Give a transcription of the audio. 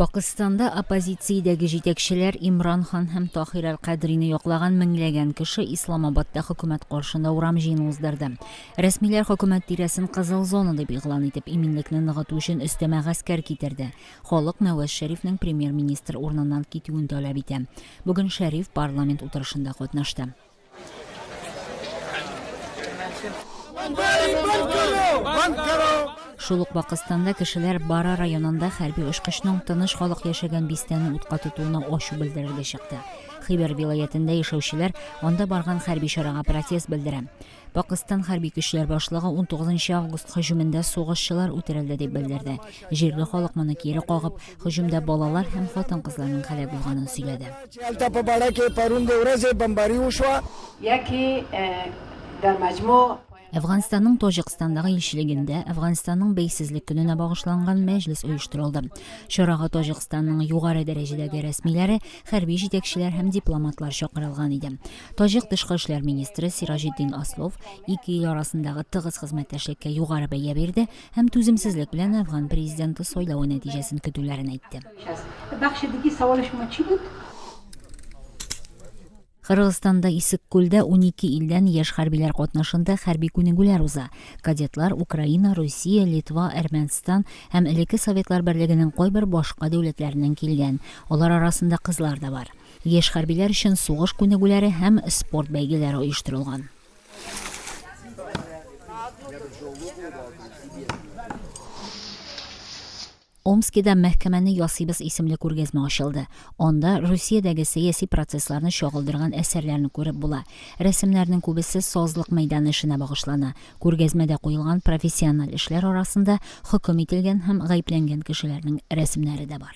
Пакистанда оппозициядәге җитәкчеләр Имран хан һәм Тахир әл-Кадрине яклаган меңләгән кеше Исламабадта хөкүмәт каршында урам җыены уздырды. Рәсмиләр хөкүмәт тирәсен кызыл зона дип игълан итеп, иминлекне ныгыту өчен өстәмә гаскәр китерде. Халык Наваз Шәрифнең премьер-министр урыныннан китүен таләп итә. Бүген Шәриф парламент утырышында катнашты. Шул ук Пакистанда кешеләр Бара районында хәрби очкычның тыныч халык яшәгән бистәне утка тотуына ачу белдерергә чыкты. Хибер вилаятында яшәүчеләр анда барган хәрби чарага протест белдерә. Пакистан хәрби көчләр башлыгы 19 август һөҗүмендә сугышчылар үтерелде дип белдерде. Җирле халык моны кире кагып, һөҗүмдә балалар һәм хатын-кызларның һәлак булганын сөйләде. Әфганстанның Таҗикстандагы илчелегендә Әфганстанның бәйсезлек көненә багышланган мәҗлес оештырылды. Чарага Таҗикстанның югары дәрәҗәдәге рәсмиләре, хәрби җитәкчеләр һәм дипломатлар чакырылган иде. Таҗик тышкы эшләр министры Сиражетдин Аслов ике ил арасындагы тыгыз хезмәттәшлеккә югары бәя бирде һәм түземсезлек белән Әфган президенты сайлавы нәтиҗәсен көтүләрен әйтте. Кыргызстанда Исеккүлдә 12 илдән яшь хәрбиләр катнашында хәрби күнегүләр уза. Кадетлар Украина, Россия, Литва, Әрмәнстан һәм элекке Советлар Берлегенең кайбер башка дәүләтләреннән килгән. Алар арасында кызлар да бар. Яшь хәрбиләр өчен сугыш күнегүләре һәм спорт бәйгеләре оештырылган. Омскида мәхкәмәне ясыйбыз исемле күргәзмә ачылды. Анда Русиядәге сәяси процессларны чагылдырган әсәрләрне күреп була. Рәсемнәрнең күбесе сазлык мәйданы эшенә багышлана. Күргәзмәдә куелган профессиональ эшләр арасында хөкем ителгән һәм гаепләнгән кешеләрнең рәсемнәре дә бар.